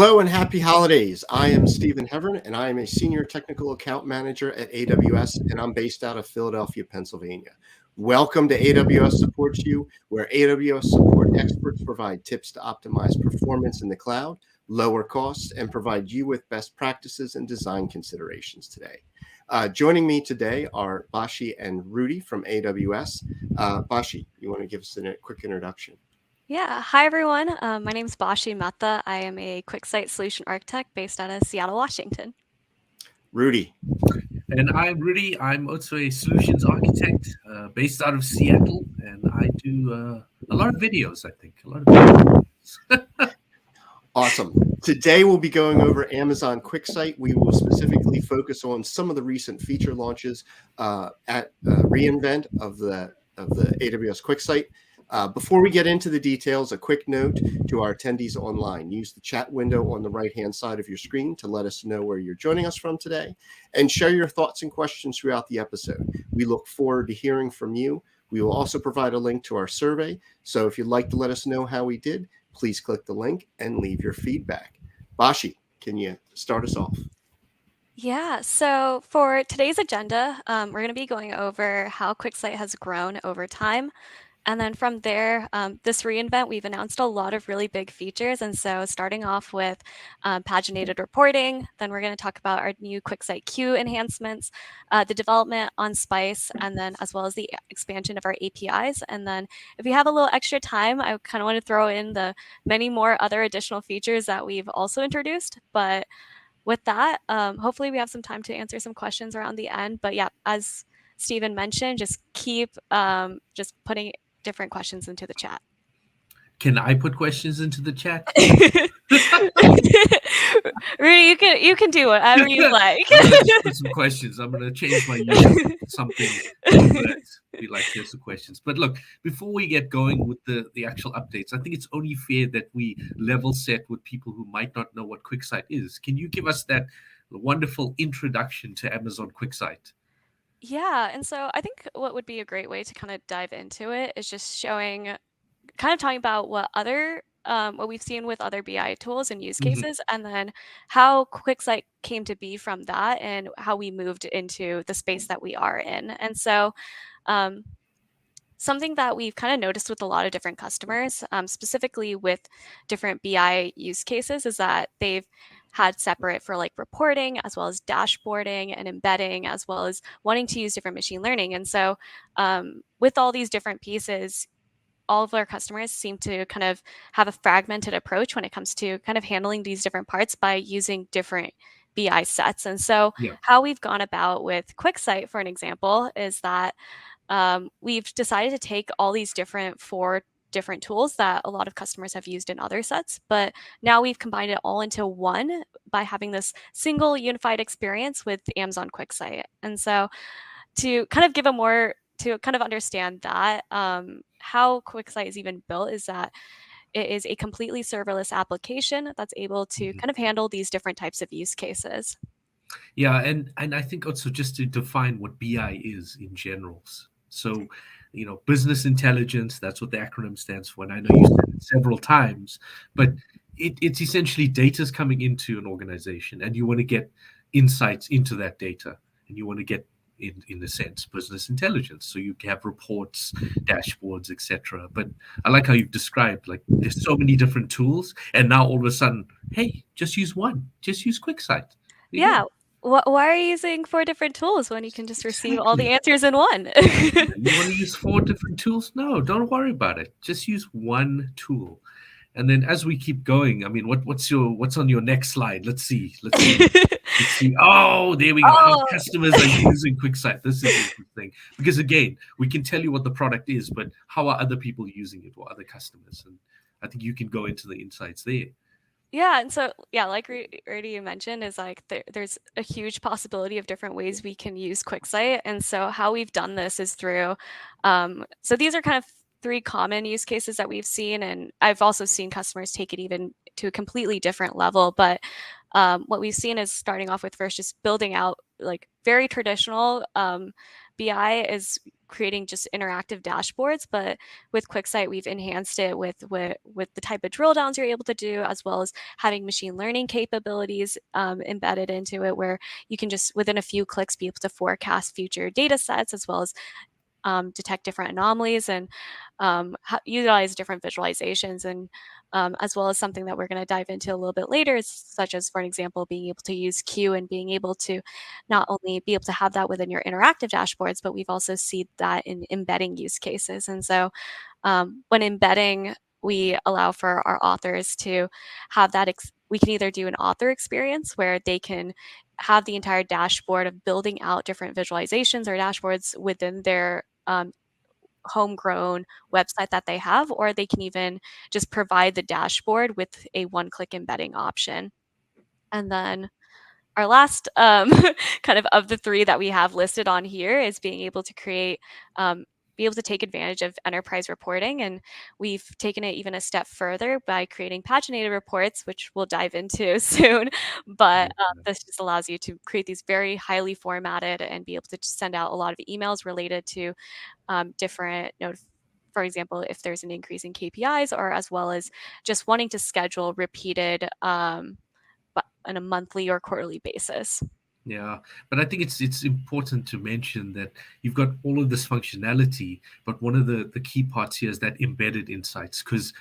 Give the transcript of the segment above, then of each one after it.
Hello and happy holidays. I am Stephen Hevern, and I am a senior technical account manager at AWS, and I'm based out of Philadelphia, Pennsylvania. Welcome to AWS Supports You, where AWS support experts provide tips to optimize performance in the cloud, lower costs, and provide you with best practices and design considerations today. Joining me today are Bashi and Rudy from AWS. Bashi, you want to give us a quick introduction? Yeah. Hi, everyone. My name is Bashi Mehta. I am a QuickSight solution architect based out of Seattle, Washington. Rudy. And I'm Rudy. I'm also a solutions architect based out of Seattle, and I do a lot of videos, I think. A lot of videos. Awesome. Today we'll be going over Amazon QuickSight. We will specifically focus on some of the recent feature launches at reInvent of the AWS QuickSight. Before we get into the details, a quick note to our attendees online. Use the chat window on the right-hand side of your screen to let us know where you're joining us from today, and share your thoughts and questions throughout the episode. We look forward to hearing from you. We will also provide a link to our survey, so if you'd like to let us know how we did, please click the link and leave your feedback. Bashi, can you start us off? Yeah, so for today's agenda, we're going to be going over how QuickSight has grown over time. And then from there, this reInvent, we've announced a lot of really big features. And so starting off with Paginated Reporting, then we're going to talk about our new QuickSight Q enhancements, the development on Spice, and then as well as the expansion of our APIs. And then if you have a little extra time, I kind of want to throw in the many more other additional features that we've also introduced. But with that, hopefully we have some time to answer some questions around the end. But yeah, as Stephen mentioned, just keep just putting different questions into the chat. Can I put questions into the chat? Rudy, you can do whatever you like. I'm gonna just put some questions. I'm gonna change my usual something that be like, here's some questions. But look, before we get going with the actual updates, I think it's only fair that we level set with people who might not know what QuickSight is. Can you give us that wonderful introduction to Amazon QuickSight? Yeah, and so I think what would be a great way to kind of dive into it is just showing, kind of talking about what we've seen with other BI tools and use cases, and then how QuickSight came to be from that and how we moved into the space that we are in. And so something that we've kind of noticed with a lot of different customers, specifically with different BI use cases, is that they've had separate for like reporting as well as dashboarding and embedding, as well as wanting to use different machine learning. And so with all these different pieces, all of our customers seem to kind of have a fragmented approach when it comes to kind of handling these different parts by using different BI sets. And so how we've gone about with QuickSight, for an example, is that we've decided to take all these four different tools that a lot of customers have used in other sets, but now we've combined it all into one by having this single unified experience with Amazon QuickSight. And so to kind of understand that, how QuickSight is even built is that it is a completely serverless application that's able to kind of handle these different types of use cases. Yeah, and I think also just to define what BI is in general. So, business intelligence, that's what the acronym stands for. And I know you said it several times, but it's essentially data's coming into an organization and you want to get insights into that data, and you want to get, in a sense, business intelligence. So you have reports, dashboards, etc. But I like how you've described, like, there's so many different tools, and now all of a sudden, hey, just use one. Just use QuickSight. Yeah. Why are you using 4 different tools when you can just receive all the answers in one? You want to use 4 different tools? No, don't worry about it. Just use one tool. And then as we keep going, I mean, what's on your next slide? Let's see. Oh, there we go. How customers are using QuickSight. This is interesting. Because again, we can tell you what the product is, but how are other people using it, or other customers? And I think you can go into the insights there. Yeah, and so like Rudy mentioned, is like there's a huge possibility of different ways we can use QuickSight, and so how we've done this is through. So these are kind of 3 common use cases that we've seen, and I've also seen customers take it even to a completely different level. But what we've seen is starting off with first just building out like very traditional BI is creating just interactive dashboards, but with QuickSight, we've enhanced it with the type of drill downs you're able to do, as well as having machine learning capabilities embedded into it, where you can just within a few clicks be able to forecast future data sets, as well as detect different anomalies and utilize different visualizations, and as well as something that we're going to dive into a little bit later, such as, for an example, being able to use Q and being able to not only be able to have that within your interactive dashboards, but we've also seen that in embedding use cases. And so when embedding, we allow for our authors to have that. We can either do an author experience where they can have the entire dashboard of building out different visualizations or dashboards within their homegrown website that they have, or they can even just provide the dashboard with a one-click embedding option. And then our last kind of the three that we have listed on here is being able to create, be able to take advantage of enterprise reporting. And we've taken it even a step further by creating paginated reports, which we'll dive into soon. But this just allows you to create these very highly formatted and be able to send out a lot of emails related to different for example, if there's an increase in KPIs, or as well as just wanting to schedule repeated but on a monthly or quarterly basis. Yeah, but I think it's important to mention that you've got all of this functionality, but one of the key parts here is that embedded insights, because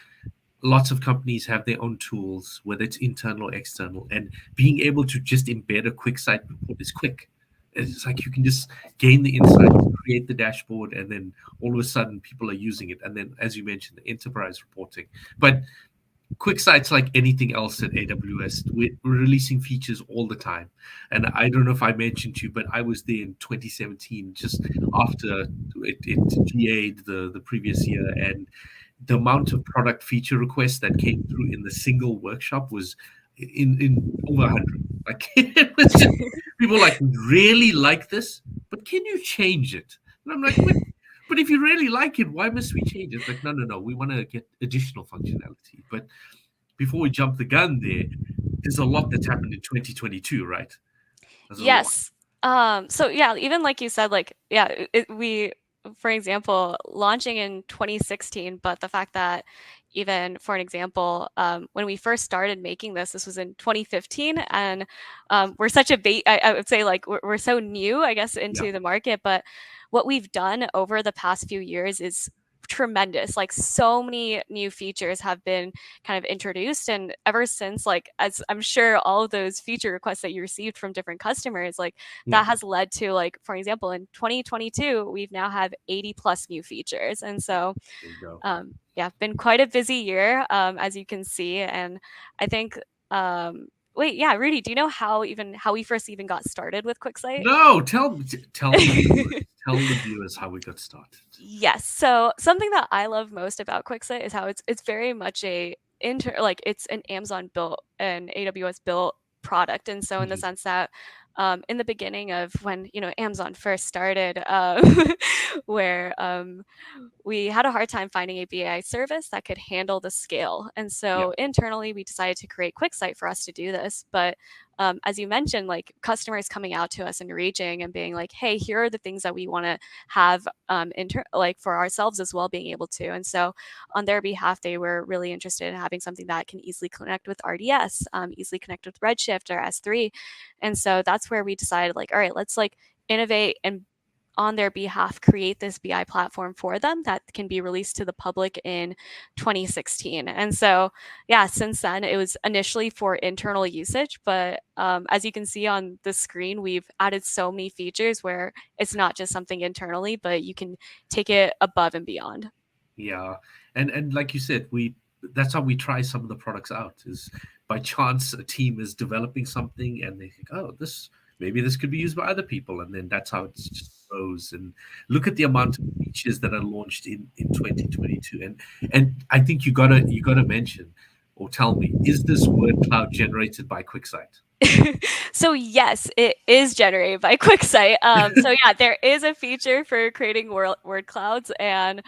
lots of companies have their own tools, whether it's internal or external, and being able to just embed a QuickSight report is quick. It's like you can just gain the insight, create the dashboard, and then all of a sudden people are using it. And then, as you mentioned, the enterprise reporting. But QuickSight's like anything else at AWS. We're releasing features all the time. And I don't know if I mentioned to you, but I was there in 2017, just after it GA'd the previous year. And the amount of product feature requests that came through in the single workshop was in over 100. Like it was just people like, really like this, but can you change it? And I'm like, but if you really like it, why must we change it? It's like, no, we want to get additional functionality. But before we jump the gun there's a lot that's happened in 2022, right? There's a lot. Yes. So yeah, even like you said, like, yeah, we, for example, launching in 2016, but the fact that even for an example, when we first started making this was in 2015, and we're such a I would say, like, we're so new, I guess, into the market, but what we've done over the past few years is tremendous. Like, so many new features have been kind of introduced, and ever since, like, as I'm sure all of those feature requests that you received from different customers, like, that has led to, like, for example, in 2022 we've now have 80 plus new features. And so There you go. yeah, been quite a busy year, as you can see. And I think wait, yeah, Rudy, do you know how we first even got started with QuickSight? No, tell the viewers how we got started. Yes. So something that I love most about QuickSight is how it's very much it's an Amazon built and AWS built product. And so in the sense that in the beginning of when Amazon first started, where we had a hard time finding a BI service that could handle the scale. And so internally, we decided to create QuickSight for us to do this. But as you mentioned, like, customers coming out to us and reaching and being like, hey, here are the things that we want to have like for ourselves as well, being able to. And so on their behalf, they were really interested in having something that can easily connect with RDS, easily connect with Redshift or S3. And so that's where we decided, like, all right, let's like innovate and on their behalf create this BI platform for them that can be released to the public in 2016. And so yeah, since then it was initially for internal usage, but as you can see on the screen, we've added so many features where it's not just something internally, but you can take it above and beyond. Yeah, and like you said, that's how we try some of the products out. Is by chance a team is developing something and they think, oh, maybe this could be used by other people, and then that's how it just grows. And look at the amount of features that are launched in 2022. And I think you gotta mention or tell me, is this word cloud generated by QuickSight? So yes, it is generated by QuickSight. So yeah, there is a feature for creating word clouds, and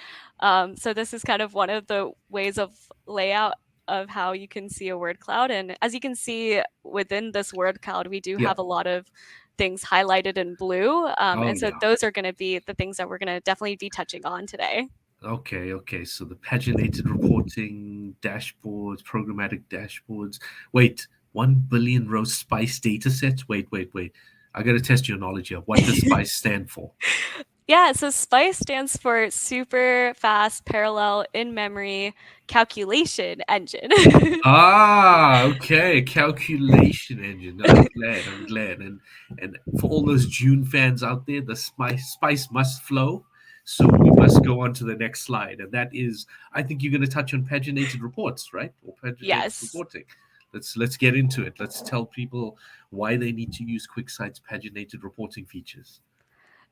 so this is kind of one of the ways of layout of how you can see a word cloud. And as you can see within this word cloud, we do have a lot of things highlighted in blue. Oh, And so yeah. those are going to be the things that we're going to definitely be touching on today. Okay. So the paginated reporting, dashboards, programmatic dashboards. Wait, 1 billion row SPICE data sets? Wait. I got to test your knowledge here. What does SPICE stand for? Yeah, so SPICE stands for Super Fast Parallel In-Memory Calculation Engine. Okay, calculation engine. No, I'm glad. And for all those June fans out there, the spice must flow. So we must go on to the next slide, and that is, I think you're going to touch on paginated reports, right? Or paginated Yes. reporting. Let's get into it. Let's tell people why they need to use QuickSight's paginated reporting features.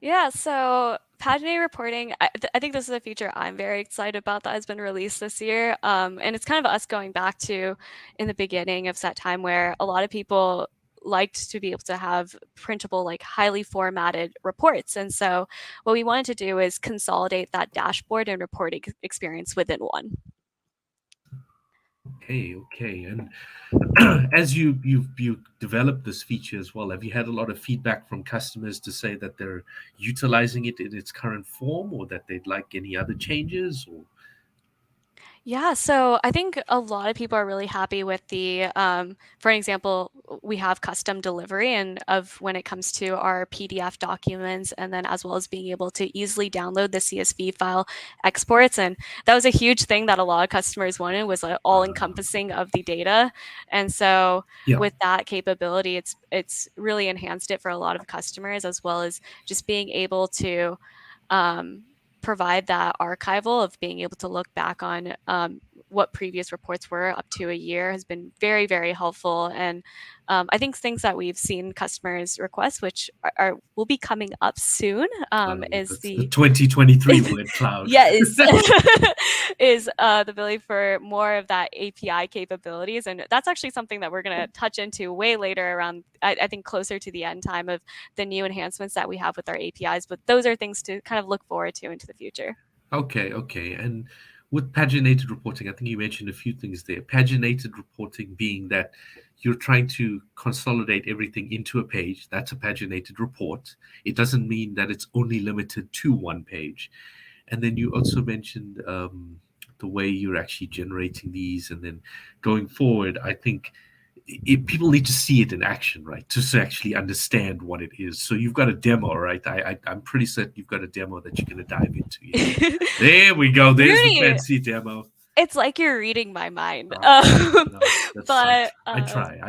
Yeah, so paginated reporting, I think this is a feature I'm very excited about that has been released this year. And it's kind of us going back to in the beginning of that time where a lot of people liked to be able to have printable, like highly formatted reports. And so what we wanted to do is consolidate that dashboard and reporting experience within one. Okay. And as you've developed this feature as well, have you had a lot of feedback from customers to say that they're utilizing it in its current form, or that they'd like any other changes? Or Yeah, so I think a lot of people are really happy with for example, we have custom delivery and of when it comes to our PDF documents, and then as well as being able to easily download the CSV file exports. And that was a huge thing that a lot of customers wanted was like all encompassing of the data. And so yeah, with that capability, it's really enhanced it for a lot of customers, as well as just being able to um, provide that archival of being able to look back on what previous reports were up to a year has been very, very helpful. And I think things that we've seen customers request, which will be coming up soon, is that's the 2023 word cloud. yes, is the ability for more of that API capabilities. And that's actually something that we're going to touch into way later around, I think, closer to the end time of the new enhancements that we have with our APIs. But those are things to kind of look forward to into the future. Okay. And with paginated reporting, I think you mentioned a few things there. Paginated reporting being that you're trying to consolidate everything into a page. That's a paginated report. It doesn't mean that it's only limited to one page. And then you also mentioned the way you're actually generating these, and then going forward, I think people need to see it in action, right, to actually understand what it is. So you've got a demo, right? I'm pretty certain you've got a demo that you're going to dive into here. There we go. There's the Really, fancy demo. it's like you're reading my mind. No, But I try.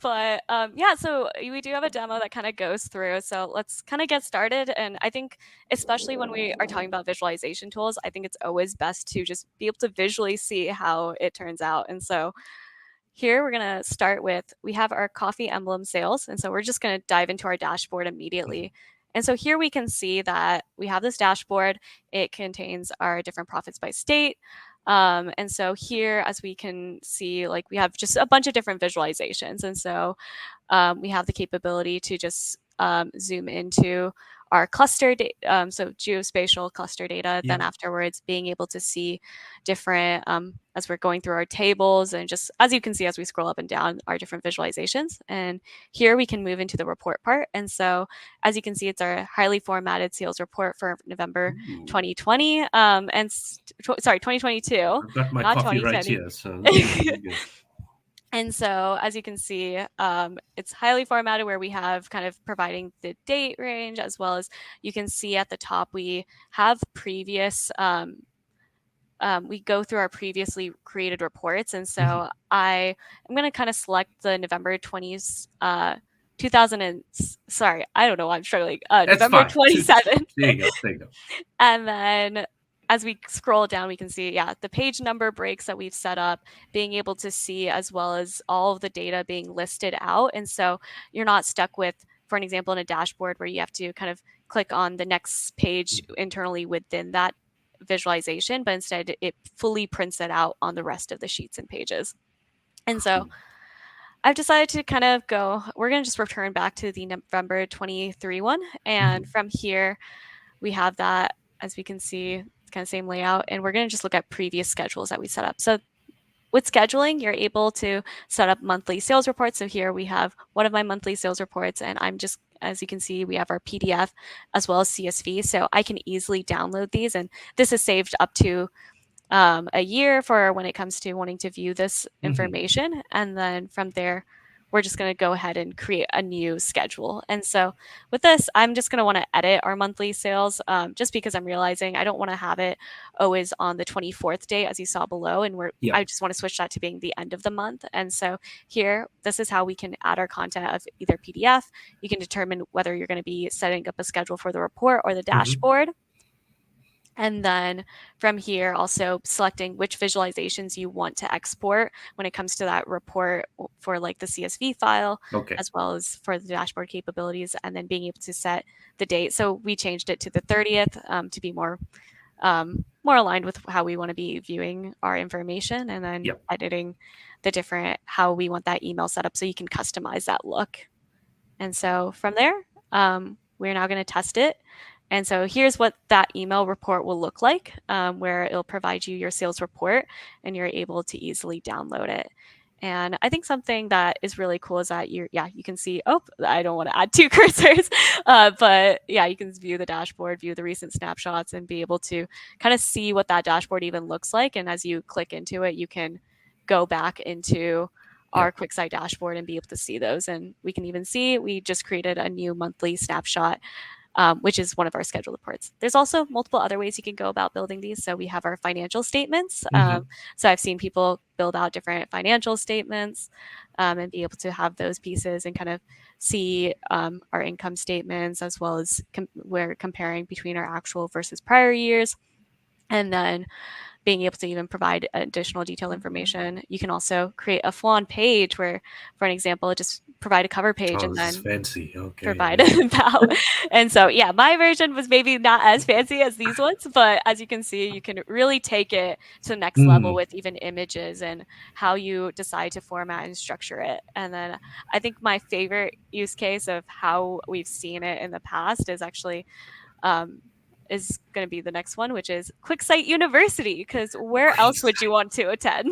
but yeah, so we do have a demo that kind of goes through. So let's kind of get started. And I think, especially when we are talking about visualization tools, I think it's always best to just be able to visually see how it turns out. And so here we're going to start with, we have our coffee emblem sales. And so we're just going to dive into our dashboard immediately. And so here we can see that we have this dashboard. It contains our different profits by state. And so here, as we can see, like we have just a bunch of different visualizations. And so we have the capability to just zoom into our cluster data, so geospatial cluster data. Yeah. Then afterwards, being able to see different, as we're going through our tables, and just as you can see as we scroll up and down, our different visualizations. And here we can move into the report part. And so as you can see, it's our highly formatted sales report for November 2020, sorry, 2022, I've got my not coffee right 2020. here, so this is really good. And so, as you can see, it's highly formatted where we have kind of providing the date range, as well as you can see at the top, we have previous, we go through our previously created reports. And so I'm going to kind of select the November 20s, 2000 and, sorry, I don't know why I'm struggling, That's November fine. 27th. There you go. And then as we scroll down, we can see, yeah, the page number breaks that we've set up, being able to see, as well as all of the data being listed out. And so you're not stuck with, for an example, in a dashboard where you have to kind of click on the next page internally within that visualization, but instead it fully prints it out on the rest of the sheets and pages. And so I've decided to kind of we're going to just return back to the November 23 one. And from here, we have that, as we can see, it's kind of same layout. And we're going to just look at previous schedules that we set up. So with scheduling, you're able to set up monthly sales reports. So here we have one of my monthly sales reports, and I'm just, as you can see, we have our PDF as well as CSV. So I can easily download these, and this is saved up to a year for when it comes to wanting to view this information. And then from there, we're just going to go ahead and create a new schedule. And so with this, I'm just going to want to edit our monthly sales just because I'm realizing I don't want to have it always on the 24th day, as you saw below. And I just want to switch that to being the end of the month. And so here, this is how we can add our content of either PDF. You can determine whether you're going to be setting up a schedule for the report or the dashboard. And then from here, also selecting which visualizations you want to export when it comes to that report for like the CSV file, as well as for the dashboard capabilities, and then being able to set the date. So we changed it to the 30th to be more aligned with how we want to be viewing our information, and then editing the different, how we want that email set up so you can customize that look. And so from there, we're now going to test it. And so here's what that email report will look like, where it'll provide you your sales report and you're able to easily download it. And I think something that is really cool is that you can see, I don't want to add 2 cursors, but yeah, you can view the dashboard, view the recent snapshots, and be able to kind of see what that dashboard even looks like. And as you click into it, you can go back into our QuickSight dashboard and be able to see those. And we can even see we just created a new monthly snapshot, which is one of our scheduled reports. There's also multiple other ways you can go about building these. So we have our financial statements. So I've seen people build out different financial statements and be able to have those pieces and kind of see our income statements, as well as we're comparing between our actual versus prior years. And then being able to even provide additional detailed information. You can also create a full-on page where, for an example, just provide a cover page and then fancy. provide about. And so, yeah, my version was maybe not as fancy as these ones, but as you can see, you can really take it to the next level with even images and how you decide to format and structure it. And then I think my favorite use case of how we've seen it in the past is actually is going to be the next one, which is QuickSight University, because where else would you want to attend?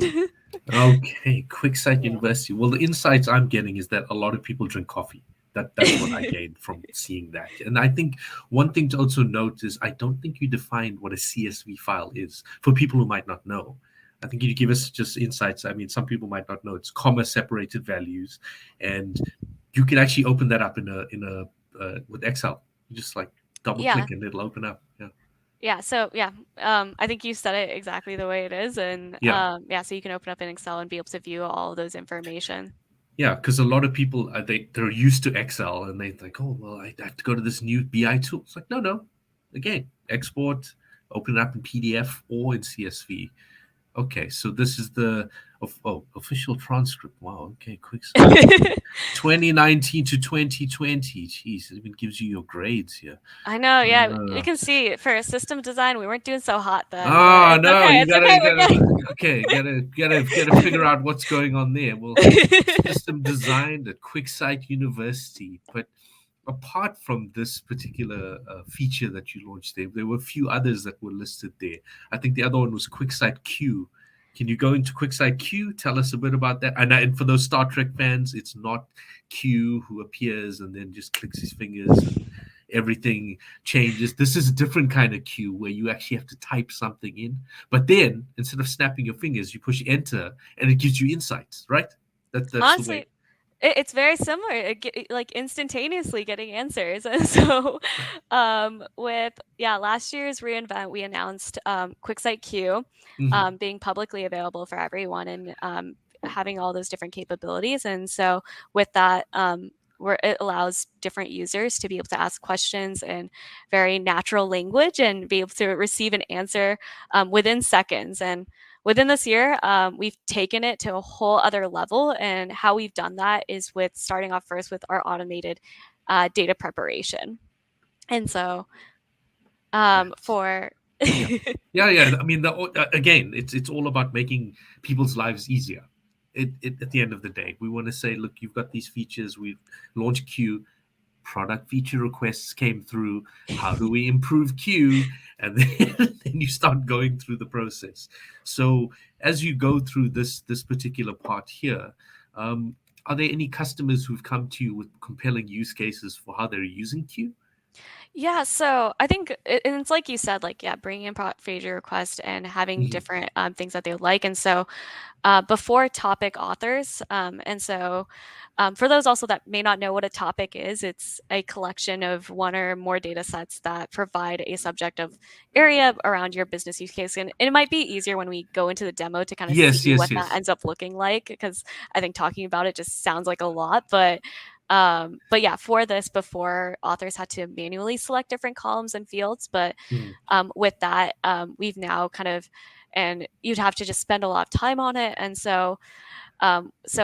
QuickSight University. Well, the insights I'm getting is that a lot of people drink coffee. That's what I gained from seeing that. And I think one thing to also note is I don't think you defined what a CSV file is for people who might not know. I think you give us just insights. I mean, some people might not know it's comma separated values, and you can actually open that up in a with Excel. You just like double click and it'll open up. So I think you said it exactly the way it is. And so you can open up in Excel and be able to view all of those information. Yeah, because a lot of people, they're used to Excel and they think, oh, well, I have to go to this new BI tool. It's like, no. Again, export, open it up in PDF or in CSV. Okay, so this is the official transcript. Wow, okay, QuickSight. 2019 to 2020. Jeez, it even gives you your grades here. I know, yeah. You can see for system design, we weren't doing so hot then. Oh no, okay, you gotta figure out what's going on there. Well, system design at QuickSight University, but apart from this particular feature that you launched there were a few others that were listed there. I think the other one was QuickSight Q. Can you go into QuickSight Q? Tell us a bit about that. And for those Star Trek fans, it's not Q who appears and then just clicks his fingers and everything changes. This is a different kind of Q where you actually have to type something in. But then, instead of snapping your fingers, you push enter and it gives you insights, right? That's honestly, the way. It's very similar, like instantaneously getting answers. And so with last year's reInvent, we announced QuickSight Q being publicly available for everyone and having all those different capabilities. And so with that, where it allows different users to be able to ask questions in very natural language and be able to receive an answer within seconds. And within this year, we've taken it to a whole other level. And how we've done that is with starting off first with our automated data preparation. And so for... I mean, again, it's all about making people's lives easier. At the end of the day, we want to say, look, you've got these features. We've launched Q. Product feature requests came through. How do we improve Q? and then, then you start going through the process. So as you go through this particular part here, are there any customers who've come to you with compelling use cases for how they're using Q? Yeah, so I think, and it's like you said, like, yeah, bringing in page request and having Mhm. different things that they would like. And so before topic authors. And so, for those also that may not know what a topic is, it's a collection of one or more data sets that provide a subject of area around your business use case. And it might be easier when we go into the demo to kind of see Yes, what yes, that yes. ends up looking like, because I think talking about it just sounds like a lot. But yeah, for this, before authors had to manually select different columns and fields, but Mhm. with that, we've now kind of, and you'd have to just spend a lot of time on it. And so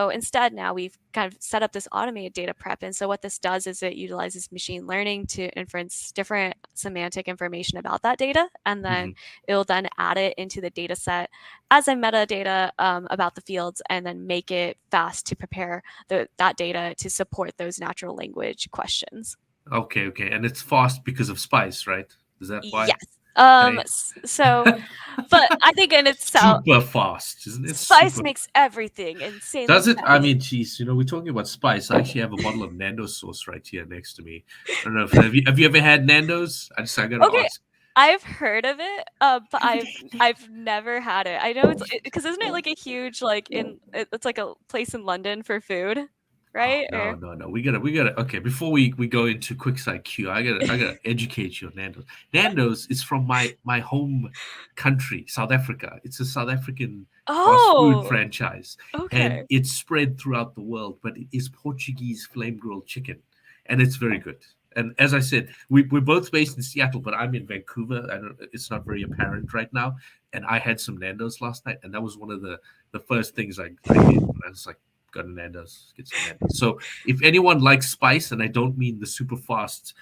instead now we've kind of set up this automated data prep. And so what this does is it utilizes machine learning to inference different semantic information about that data. And then Mhm. it'll then add it into the data set as a metadata about the fields, and then make it fast to prepare that data to support those natural language questions. Okay, okay. And it's fast because of Spice, right? Is that why? Yes. Okay. So, but I think in itself, Super fast, isn't it? spice Super. makes everything insanely Does it? I fast. mean, geez, we're talking about Spice. I actually have a bottle of Nando's sauce right here next to me. I don't know if have you ever had Nando's? I gotta Okay, ask. I've heard of it, but I've never had it. I know it's because isn't it like a huge like it's like a place in London for food, Oh right? no, Or no, no. We gotta okay, before we go into QuickSight Q, I gotta educate you on Nando's. Nando's is from my home country, South Africa. It's a South African fast food oh, franchise, and okay. it's spread throughout the world, but it is Portuguese flame grilled chicken, and it's very good. And as I said, we're both based in Seattle, but I'm in Vancouver. I don't, it's not very apparent right now. And I had some Nando's last night, and that was one of the first things I did. I was like, got a Nando's, get some Nando's. So if anyone likes spice, and I don't mean the super fast,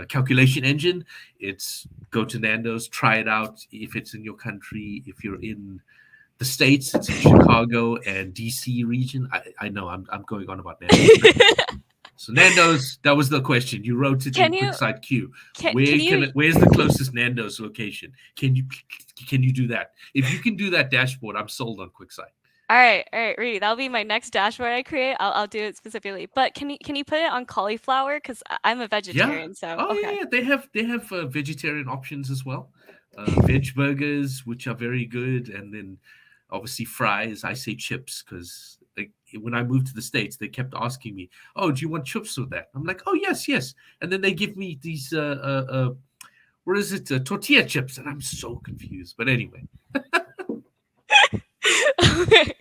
calculation engine, it's go to Nando's, try it out. If it's in your country, if you're in the States, it's in Chicago and DC region. I know I'm going on about Nando's. So Nando's, that was the question. You wrote it in Can you QuickSight Q. can you Where's the closest Nando's location? Can you do that? If you can do that dashboard, I'm sold on QuickSight. all right, Reedy, that'll be my next dashboard I create. I'll do it specifically. But can you put it on cauliflower? Because I'm a Yeah. vegetarian, so Oh yeah, okay. yeah. They have vegetarian options as well. Veg burgers, which are very good, and then obviously fries. I say chips because like, when I moved to the States, they kept asking me, "Oh, do you want chips with that?" I'm like, "Oh yes, yes." And then they give me these what is it, tortilla chips, and I'm so confused. But anyway, Okay.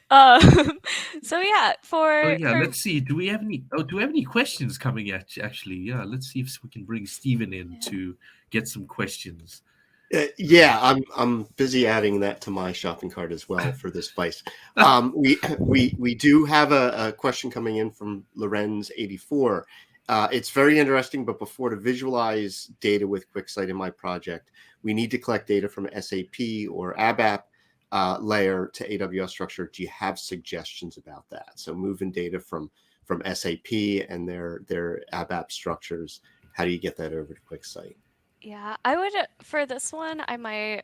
Um, so yeah, oh for yeah, let's see. Do we have any? Oh, do we have any questions coming at? Actually, yeah. Let's see if we can bring Steven in yeah. to get some questions. Yeah, I'm busy adding that to my shopping cart as well for this spice. We do have a question coming in from Lorenz84. It's very interesting, but before to visualize data with QuickSight in my project, we need to collect data from SAP or ABAP layer to AWS structure. Do you have suggestions about that? So moving data from SAP and their ABAP structures, how do you get that over to QuickSight? Yeah, I would for this one, I might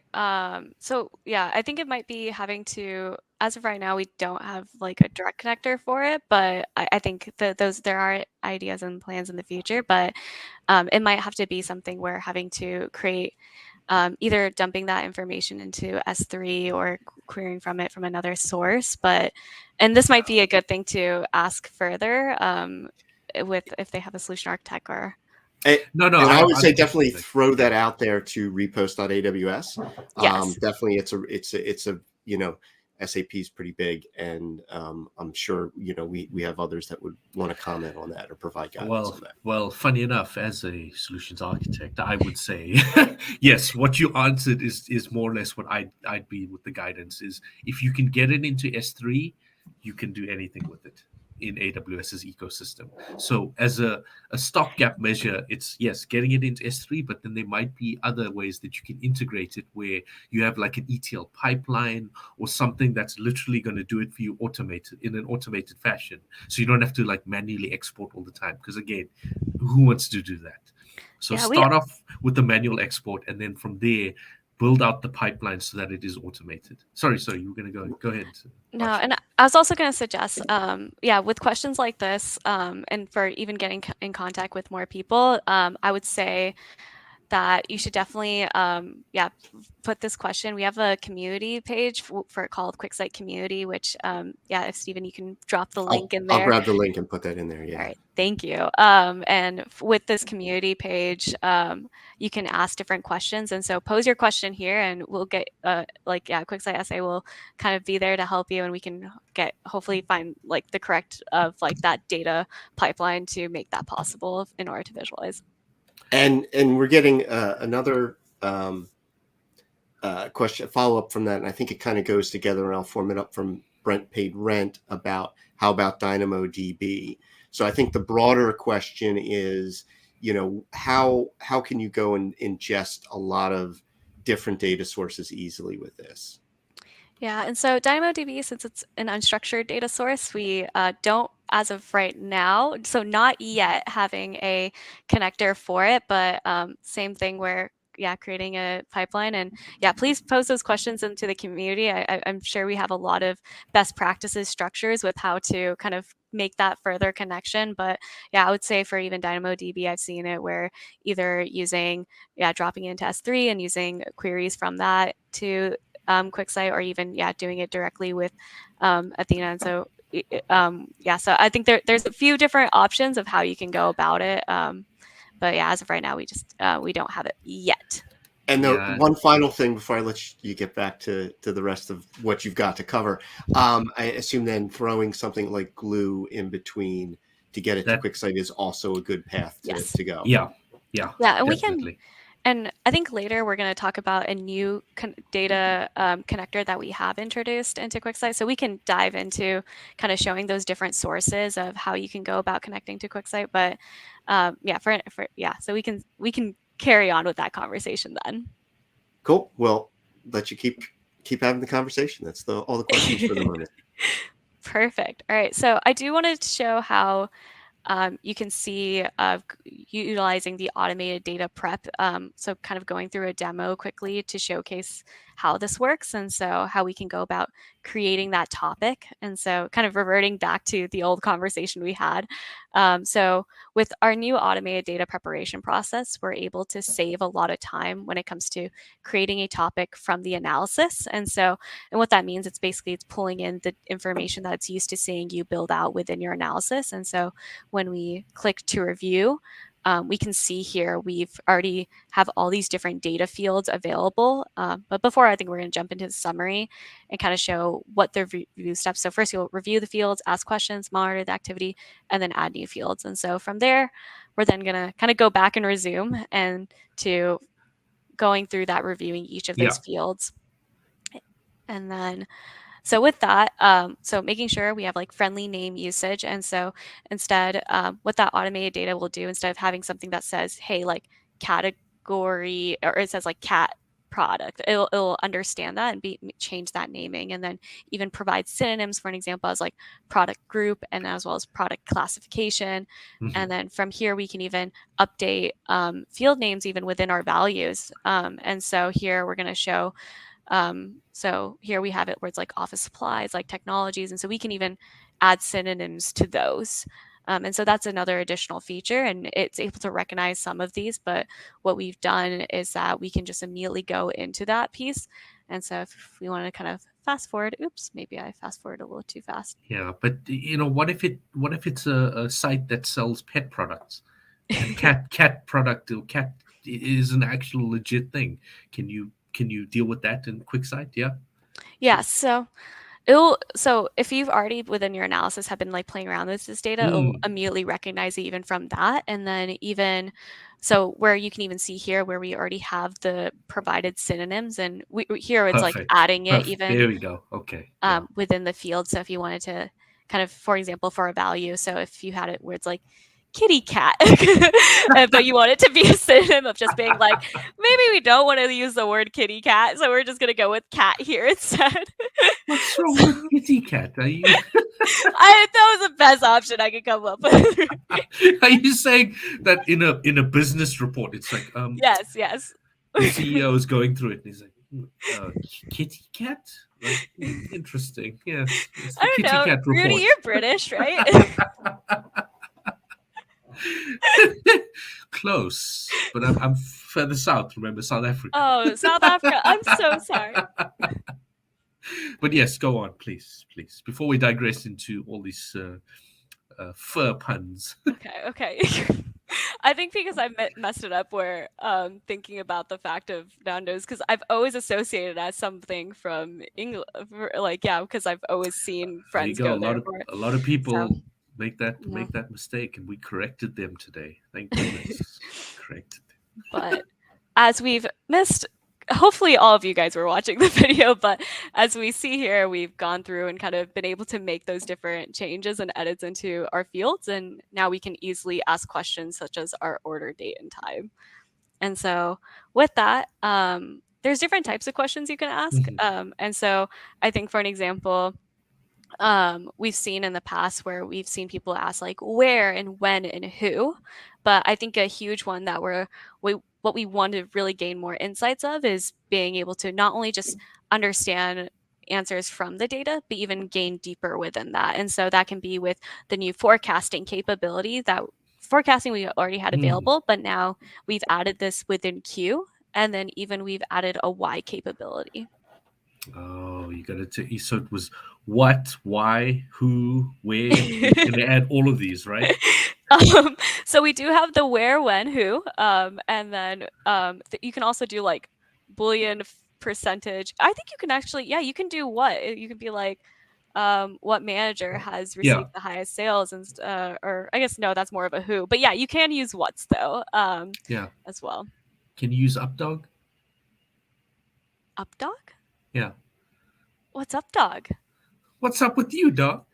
so yeah, I think it might be having to, as of right now, we don't have like a direct connector for it, but I think that those there are ideas and plans in the future, but it might have to be something where having to create either dumping that information into S3 or querying from it from another source. And this might be a good thing to ask further with if they have a solution architect or And, No, no, and I would I'm say good definitely with it. throw that Yeah. out there to repost.aws. yes. Definitely, it's a SAP is pretty big, and I'm sure we have others that would want to comment on that or provide guidance Well, on that. well, funny enough, as a solutions architect, I would say yes. What you answered is more or less what I'd be with the guidance. Is if you can get it into S3, you can do anything with it in AWS's ecosystem. So as a stopgap measure, it's yes, getting it into S3, but then there might be other ways that you can integrate it where you have like an ETL pipeline or something that's literally going to do it for you automated in an automated fashion. So you don't have to like manually export all the time. Because again, who wants to do that? So Yeah, start off with the manual export, and then from there, build out the pipeline so that it is automated. Sorry, you were going to go ahead. No, Varsha. and I was also going to suggest, yeah, with questions like this, and for even getting in contact with more people, I would say that you should definitely, yeah, put this question. We have a community page for called QuickSight Community, which, yeah, if Stephen, you can drop the link in I'll there. grab the link and put that in there. All Yeah. right, thank you. And with this community page, you can ask different questions. And so pose your question here and we'll get like, yeah, QuickSight SA will kind of be there to help you and we can hopefully find like the correct of like that data pipeline to make that possible in order to visualize. And we're getting another question follow up from that, and I think it kind of goes together. And I'll form it up from Brent Paid Rent about how about DynamoDB. So I think the broader question is, how can you go and ingest a lot of different data sources easily with this? Yeah, and so DynamoDB, since it's an unstructured data source, we don't, as of right now, so not yet having a connector for it, but same thing where, yeah, creating a pipeline. And yeah, please post those questions into the community. I'm sure we have a lot of best practices structures with how to kind of make that further connection. But yeah, I would say for even DynamoDB, I've seen it where either using, yeah, dropping into S3 and using queries from that to QuickSight, or even, yeah, doing it directly with Athena. And so, yeah, so I think there's a few different options of how you can go about it. But yeah, as of right now, we don't have it yet. And the Yeah. one final thing before I let you get back to the rest of what you've got to cover, I assume then throwing something like glue in between to get it to QuickSight is also a good path Yes. to go. Yeah, and definitely. we can. And I think later we're going to talk about a new data connector that we have introduced into QuickSight. So we can dive into kind of showing those different sources of how you can go about connecting to QuickSight. But yeah, so we can carry on with that conversation then. Cool. Well, let you keep having the conversation. That's all the questions for the moment. Perfect. All right. So I do want to show how you can see utilizing the automated data prep. So kind of going through a demo quickly to showcase how this works and so how we can go about creating that topic. And so kind of reverting back to the old conversation we had. So with our new automated data preparation process, we're able to save a lot of time when it comes to creating a topic from the analysis. And what that means, it's pulling in the information that it's used to seeing you build out within your analysis. And so when we click to review, we can see here we've already have all these different data fields available. But before, I think we're going to jump into the summary and kind of show what the review steps. So first, you'll review the fields, ask questions, monitor the activity, and then add new fields. And so from there, we're then going to kind of go back and resume and to going through that, reviewing each of those fields. And then so with that, so making sure we have like friendly name usage. And so instead, what that automated data will do, instead of having something that says, hey, like category, or it says like cat product, it'll understand that and change that naming, and then even provide synonyms for an example as like product group and as well as product classification. And then from here, we can even update field names even within our values. And so here we're going to show so here we have it where it's like office supplies, like technologies. And so we can even add synonyms to those. And so that's another additional feature, and it's able to recognize some of these. But what we've done is that we can just immediately go into that piece. And so if we want to kind of fast forward, oops, maybe I fast forward a little too fast. Yeah, but what if it's a site that sells pet products, and cat product or cat is an actual legit thing? Can you deal with that in QuickSight? Yeah. Yeah. So if you've already within your analysis have been like playing around with this data, it'll immediately recognize it even from that. And then even so where you can even see here where we already have the provided synonyms, and here it's like adding it even. There we go. Okay. Within the field. So if you wanted to kind of, for example, for a value, so if you had it where it's like kitty cat, but you want it to be a synonym of just being like, maybe we don't want to use the word kitty cat, so we're just going to go with cat here instead. What's wrong with kitty cat? Are you That was the best option I could come up with. are you saying that in a business report, it's like Yes. the CEO is going through it and he's like, kitty cat? Like, interesting. Yes, it's the I kitty don't know. cat Rudy, report. you're British, right? Close, but I'm further south. Remember, South Africa. Oh, South Africa. I'm so sorry. But yes, go on, please. Before we digress into all these fur puns. Okay. I think because I messed it up where thinking about the fact of Nando's, because I've always associated as something from England, because I've always seen There you friends go. go there. A lot of people So, make that mistake, and we corrected them today. Thank goodness. Corrected them. But as we've missed, hopefully all of you guys were watching the video, but as we see here, we've gone through and kind of been able to make those different changes and edits into our fields. And now we can easily ask questions such as our order date and time. And so with that, there's different types of questions you can ask. And so I think for an example, we've seen in the past where we've seen people ask like where and when and who, but I think a huge one that what we want to really gain more insights of is being able to not only just understand answers from the data, but even gain deeper within that. And so that can be with the new forecasting capability that forecasting we already had available, but now we've added this within Q, and then even we've added a why capability. Oh, you got to. So it was what, why, who, where. You're going to add all of these, right? So we do have the where, when, who, and then you can also do like Boolean percentage. I think you can actually, you can do what you can be like, what manager has received the highest sales, and or I guess no, that's more of a who. But yeah, you can use what's though, as well. Can you use updog? Updog? Yeah. What's up, dog? What's up with you, dog?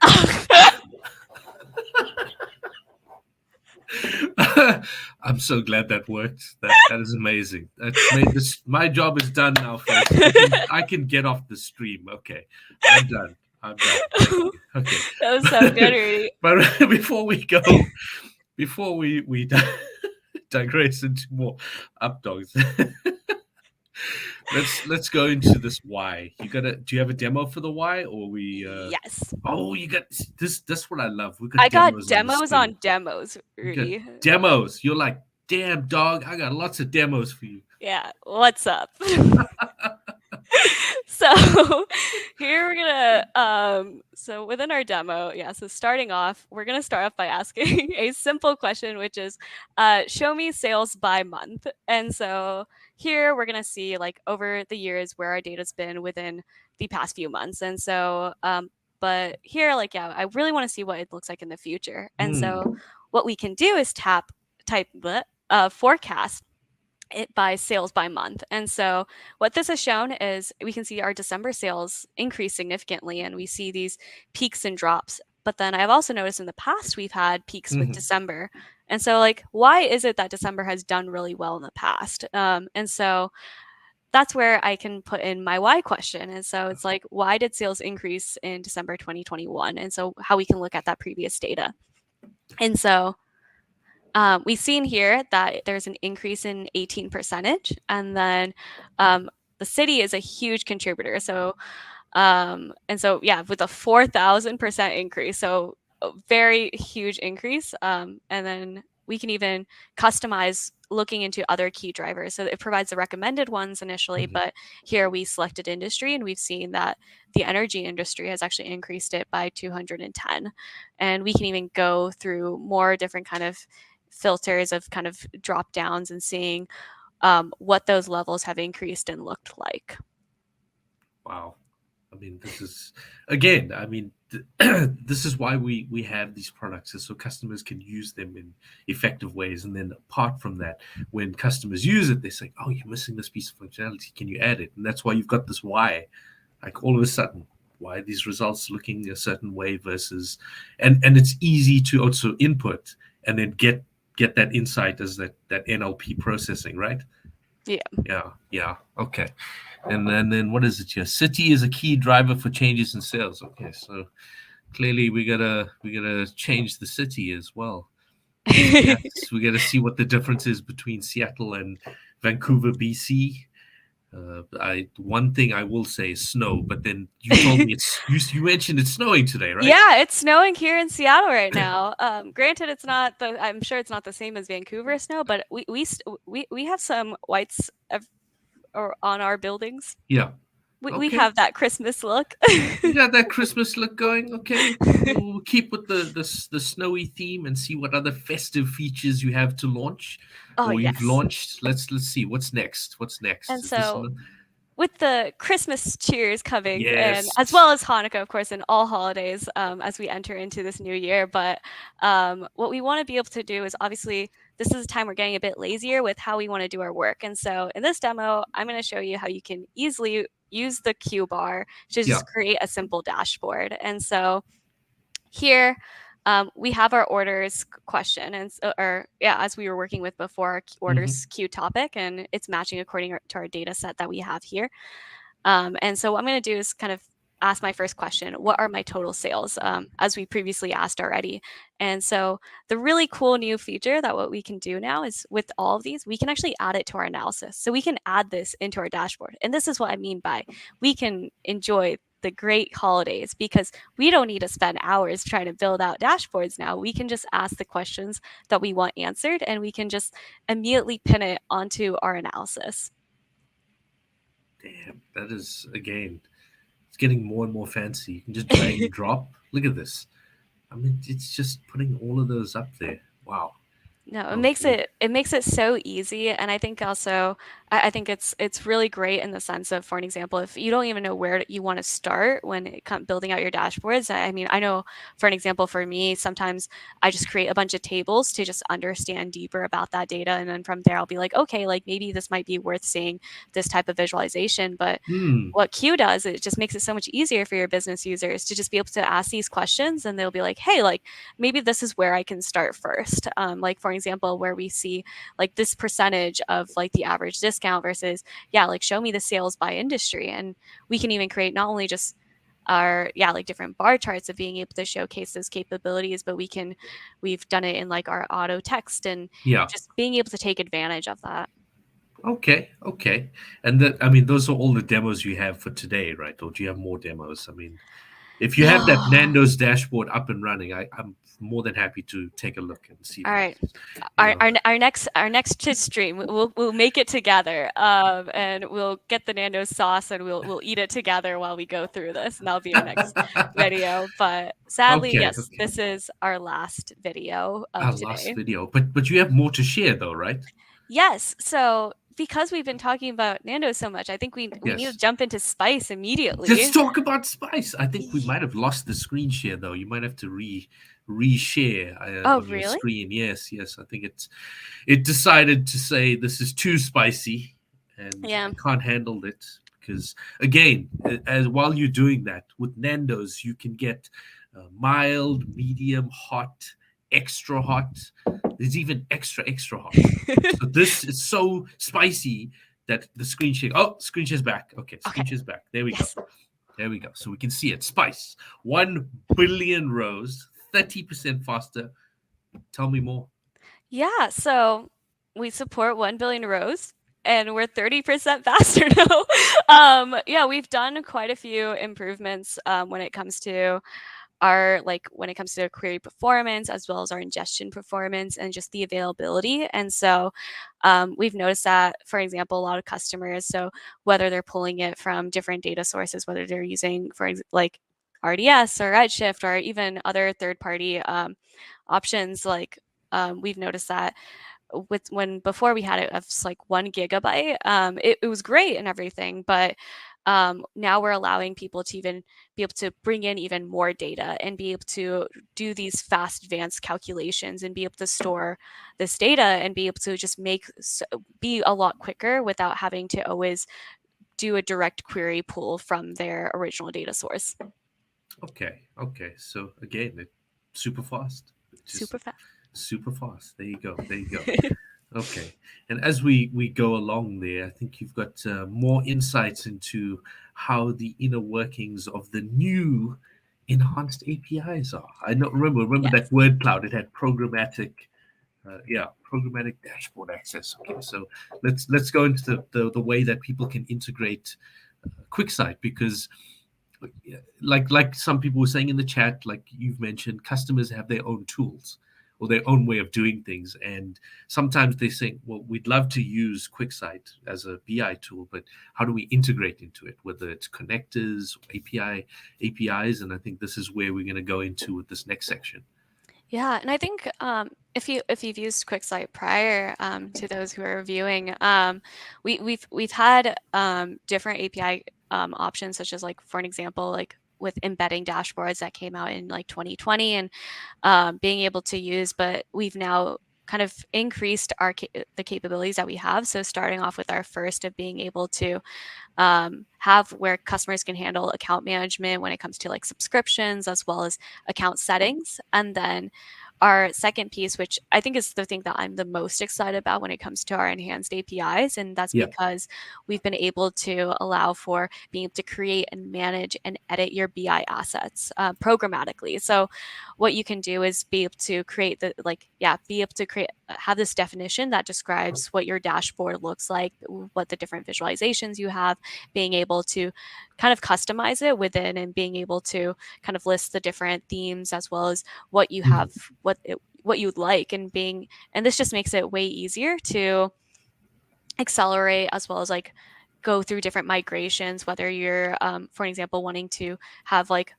I'm so glad that worked. That is amazing. That made this. My job is done now, folks. I can get off the stream. Okay, I'm done. Okay. That was so good, Rudy. But before we digress into more updogs, let's go into this why. Do you have a demo for the why, or we? Yes. Oh, you got this. That's what I love. I got demos on demos, Rudy. Demos. You're like, damn dog. I got lots of demos for you. Yeah. What's up? So here we're gonna so within our demo, so starting off, we're gonna start off by asking a simple question, which is show me sales by month. And so here we're gonna see like over the years where our data's been within the past few months. And so but here I really want to see what it looks like in the future. And so what we can do is type the forecast it by sales by month. And so what this has shown is we can see our December sales increase significantly, and we see these peaks and drops. But then I've also noticed in the past we've had peaks with December. And so like, why is it that December has done really well in the past? And so that's where I can put in my why question. And so it's like, why did sales increase in December 2021? And so how we can look at that previous data. And so we've seen here that there's an increase in 18%, and then the city is a huge contributor. So, with a 4,000% increase, so a very huge increase. And then we can even customize looking into other key drivers. So it provides the recommended ones initially, but here we selected industry, and we've seen that the energy industry has actually increased it by 210. And we can even go through more different kind of filters of kind of drop downs and seeing what those levels have increased and looked like. Wow. I mean, this is, again, this is why we have these products, is so customers can use them in effective ways. And then apart from that, when customers use it, they say, oh, you're missing this piece of functionality. Can you add it? And that's why you've got this why. Like all of a sudden, why are these results looking a certain way versus, and it's easy to also input and then get that insight as that NLP processing, right? Yeah. Yeah. Okay. And then what is it here? City is a key driver for changes in sales. Okay, so clearly we gotta change the city as well. Yes, we gotta see what the difference is between Seattle and Vancouver, BC. One thing I will say is snow, but then you told me you mentioned it's snowing today, right? Yeah, it's snowing here in Seattle right now. Granted, it's not the. I'm sure it's not the same as Vancouver snow, but we have some whites or on our buildings. Yeah. We Okay. have that Christmas look. You got that Christmas look going. Okay. We'll keep with the snowy theme and see what other festive features you have to launch Oh or you've yes. launched. Let's see what's next. What's next? And Is this so with the Christmas cheers coming, and yes. as well as Hanukkah, of course, and all holidays as we enter into this new year. But what we want to be able to do is obviously this is a time we're getting a bit lazier with how we want to do our work. And so in this demo, I'm going to show you how you can easily use the Q bar to Yeah. just create a simple dashboard. And so here we have our orders question, and so, or yeah, as we were working with before, our orders queue topic, and it's matching according to our data set that we have here. And so what I'm going to do is kind of ask my first question: what are my total sales? As we previously asked already. And so the really cool new feature that what we can do now is with all of these, we can actually add it to our analysis. So we can add this into our dashboard. And this is what I mean by we can enjoy the great holidays because we don't need to spend hours trying to build out dashboards now. We can just ask the questions that we want answered and we can just immediately pin it onto our analysis. Damn, that is again, it's getting more and more fancy. You can just drag and drop. Look at this. I mean, it's just putting all of those up there. Wow. No, Okay. it makes it so easy, and I think also I think it's really great in the sense of, for an example, if you don't even know where you want to start when it comes building out your dashboards. I mean, I know for an example for me, sometimes I just create a bunch of tables to just understand deeper about that data, and then from there I'll be like, okay, like maybe this might be worth seeing this type of visualization. But Hmm. what Q does, it just makes it so much easier for your business users to just be able to ask these questions, and they'll be like, hey, like maybe this is where I can start first. Like for example, where we see like this percentage of like the average discount versus, yeah, like show me the sales by industry. And we can even create not only just our, yeah, like different bar charts of being able to showcase those capabilities, but we've done it in like our auto text and Yeah. just being able to take advantage of that. Okay. Okay. And that, I mean, those are all the demos you have for today, right? Or do you have more demos? I mean, if you have that No. Nando's dashboard up and running, I'm more than happy to take a look and see All that. right. You know. Our next to stream, we'll make it together, and we'll get the Nando's sauce and we'll eat it together while we go through this, and that'll be our next video. But sadly, Okay. yes, Okay. this is our last video of Our last today. video, but you have more to share, though, right? Yes, so because we've been talking about Nando's so much, I think we need to Yes. jump into spice Let's immediately. talk about spice. I think we Ye- might have lost the screen share, though. You might have to reshare Oh, on your really? screen. Yes. Yes. I think it decided to say this is too spicy, and Yeah. I can't handle it because again, as while you're doing that with Nando's, you can get mild, medium, hot, extra hot. There's even extra hot. So this is so spicy that the screen share. Oh, screen share's back. Okay, Okay. screen share's back. There we go. Yes. There we go. So we can see it. Spice. 1 billion rows, 30% faster. Tell me more. Yeah, so we support 1 billion rows and we're 30% faster now. Yeah, we've done quite a few improvements when it comes to when it comes to query performance as well as our ingestion performance and just the availability. And so we've noticed that, for example, a lot of customers, so whether they're pulling it from different data sources, whether they're using, like RDS or Redshift or even other third-party options, like we've noticed that with when before we had it of like 1 gigabyte, it was great and everything, but now we're allowing people to even be able to bring in even more data and be able to do these fast advanced calculations and be able to store this data and be able to just be a lot quicker without having to always do a direct query pull from their original data source. Okay. Okay. So again, super fast. Just Super fast. Super fast. There you go. There you go. Okay. And as we go along there, I think you've got more insights into how the inner workings of the new enhanced APIs are. I know, remember Yes. that word cloud. It had programmatic, programmatic dashboard access. Okay, so let's go into the way that people can integrate QuickSight, because like some people were saying in the chat, like you've mentioned, customers have their own tools or their own way of doing things, and sometimes they think, well, we'd love to use QuickSight as a BI tool, but how do we integrate into it, whether it's connectors, APIs? And I think this is where we're going to go into with this next section. Yeah, and I think if you've used QuickSight prior, to those who are reviewing, we've had different API options, such as, like, for an example, like with embedding dashboards that came out in like 2020, and being able to use, but we've now kind of increased the capabilities that we have. So starting off with our first of being able to have where customers can handle account management when it comes to like subscriptions, as well as account settings. And then our second piece, which I think is the thing that I'm the most excited about when it comes to our enhanced APIs, and that's Yeah. because we've been able to allow for being able to create and manage and edit your BI assets programmatically. So what you can do is be able to create be able to create have this definition that describes what your dashboard looks like, what the different visualizations you have, being able to kind of customize it within, and being able to kind of list the different themes, as well as what you have, what you'd like, and this just makes it way easier to accelerate, as well as like go through different migrations, whether you're for an example wanting to have like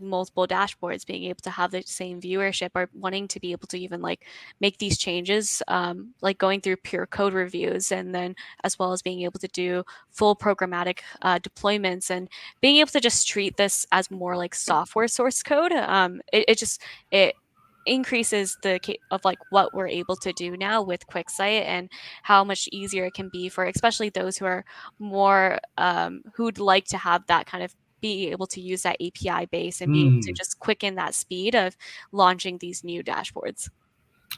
multiple dashboards, being able to have the same viewership, or wanting to be able to even like make these changes, like going through pure code reviews, and then as well as being able to do full programmatic deployments, and being able to just treat this as more like software source code. It increases of like what we're able to do now with QuickSight, and how much easier it can be for especially those who are more who'd like to have that kind of be able to use that API base, and be able to just quicken that speed of launching these new dashboards.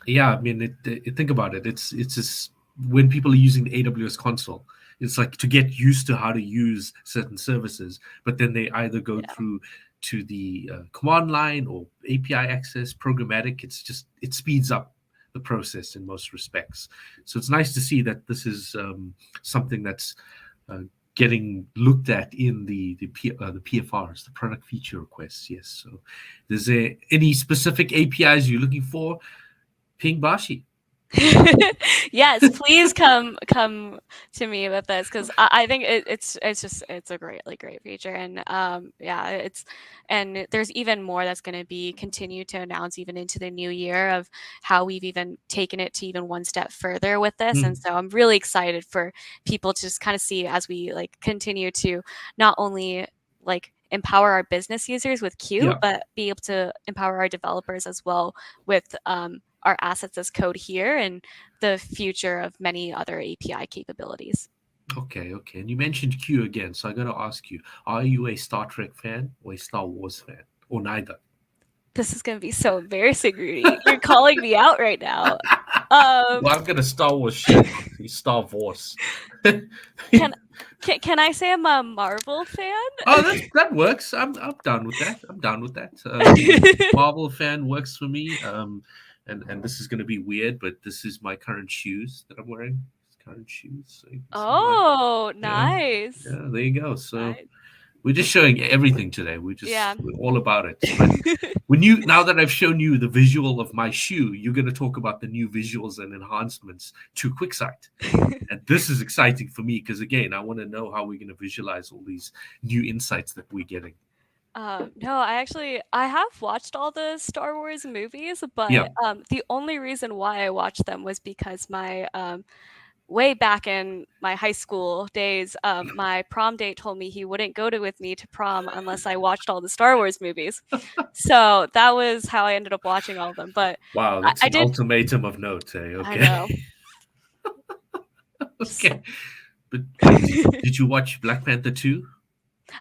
Yeah, I mean, think about it. It's just when people are using the AWS console, it's like to get used to how to use certain services, but then they either go through to the command line or API access, programmatic. It speeds up the process in most respects. So it's nice to see that this is something that's getting looked at in the PFRs, the product feature requests. Yes. So, is there any specific APIs you're looking for? Ping Bashi. Yes, please come to me with this, because I think it's a great feature, and and there's even more that's going to be continued to announce even into the new year, of how we've even taken it to even one step further with this. And so I'm really excited for people to just kind of see, as we like continue to not only like empower our business users with Q, but be able to empower our developers as well with our assets as code here, and the future of many other API capabilities. Okay. And you mentioned Q again, so I got to ask you: are you a Star Trek fan or a Star Wars fan, or neither? This is going to be so embarrassing, Rudy. You're calling me out right now. Well, I've got a Star Wars shirt. Star Wars. Can I say I'm a Marvel fan? Oh, that works. I'm down with that. Marvel fan works for me. And this is going to be weird, but this is my current shoes that I'm wearing. Current shoes. So nice. Yeah, there you go. So nice. We're just showing everything today. We're all about it. But now that I've shown you the visual of my shoe, you're going to talk about the new visuals and enhancements to QuickSight. And this is exciting for me because, again, I want to know how we're going to visualize all these new insights that we're getting. No, I have watched all the Star Wars movies, but the only reason why I watched them was because my way back in my high school days, my prom date told me he wouldn't go with me to prom unless I watched all the Star Wars movies. So that was how I ended up watching all of them. But wow, that's an ultimatum of note, eh? Okay. I know. Okay. But wait, did you watch Black Panther 2?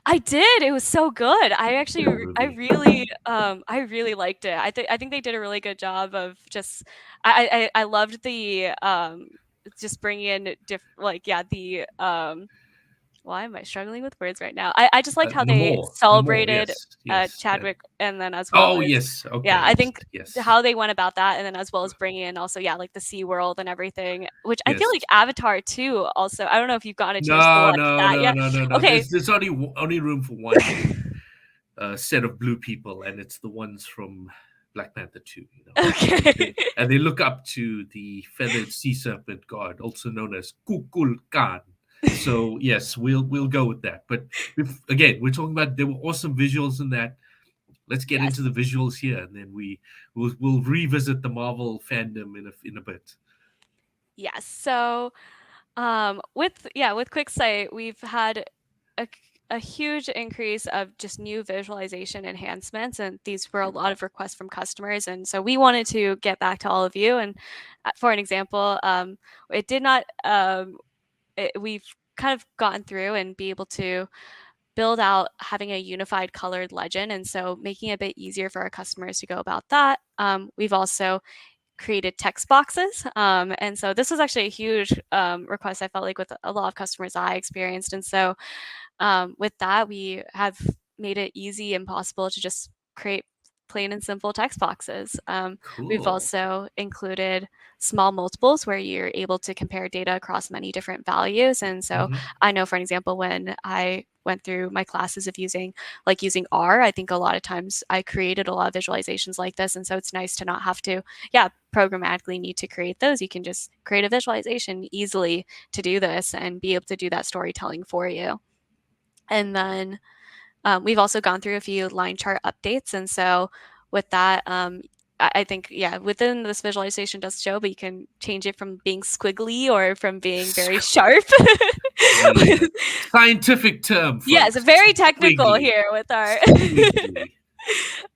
I did. It was so good. Good movie. I really liked it. I think they did a really good job of just. I loved the just bringing in like yeah the why am I struggling with words right now? I just liked how they The more, celebrated yes, yes. Chadwick, and then as well Oh, as yes. yeah, Okay, I yes, think yes, how they went about that, and then as well as bringing in also yeah like the Sea World and everything, which I feel yes. like Avatar too. Also, I don't know if you've gotten a chance to No, watch no, that no, yet. no, no, no. Okay, There's only room for one set of blue people, and it's the ones from Black Panther 2. You know, okay. and they look up to the feathered sea serpent god, also known as Kukul Khan. So yes, we'll go with that. But again, we're talking about there were awesome visuals in that. Let's get into Yes. the visuals here, and then we'll revisit the Marvel fandom in a bit. Yes. So, with QuickSight, we've had a, a huge increase of just new visualization enhancements, and these were a lot of requests from customers. And so we wanted to get back to all of you. And for an example, it did not. We've kind of gotten through and be able to build out having a unified colored legend, and so making it a bit easier for our customers to go about that. We've also created text boxes. And so this was actually a huge request I felt like with a lot of customers I experienced. And so with that, we have made it easy and possible to just create plain and simple text boxes. We've Cool. also included small multiples where you're able to compare data across many different values. And so Mhm. I know, for an example, when I went through my classes of using R, I think a lot of times I created a lot of visualizations like this. And so it's nice to not have to, programmatically need to create those. You can just create a visualization easily to do this and be able to do that storytelling for you. And then we've also gone through a few line chart updates. And so with that, I think, within this visualization does show, but you can change it from being squiggly or from being very sharp. Yeah. Scientific term, Yes, folks. very technical Squiggly. here with our. Squiggly.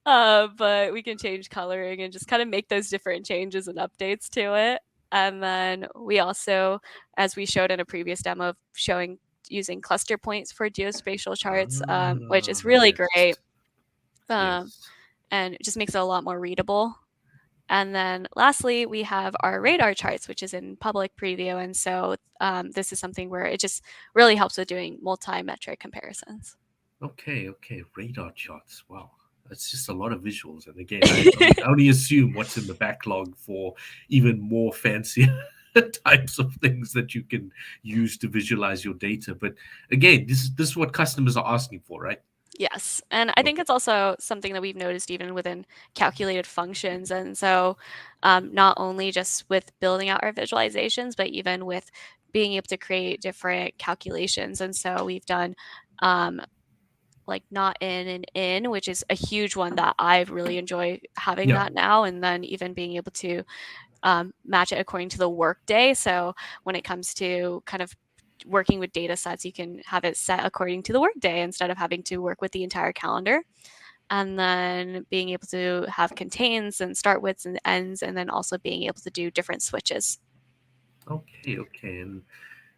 But we can change coloring and just kind of make those different changes and updates to it. And then we also, as we showed in a previous demo, of showing using cluster points for geospatial charts, which is really Yes. great. Um, Yes. and it just makes it a lot more readable. And then lastly, we have our radar charts, which is in public preview. And so this is something where it just really helps with doing multi-metric comparisons. Okay, okay. Radar charts. Wow. That's just a lot of visuals. And again, I only assume what's in the backlog for even more fancier types of things that you can use to visualize your data. But again, this is what customers are asking for, right? Yes. And I think Okay. it's also something that we've noticed even within calculated functions. And so, not only just with building out our visualizations, but even with being able to create different calculations. And so, we've done like not in and in, which is a huge one that I really enjoy having Yeah. that now. And then, even being able to match it according to the workday. So, when it comes to kind of working with data sets, you can have it set according to the workday instead of having to work with the entire calendar. And then being able to have contains and start withs and ends, and then also being able to do different switches. Okay, okay. And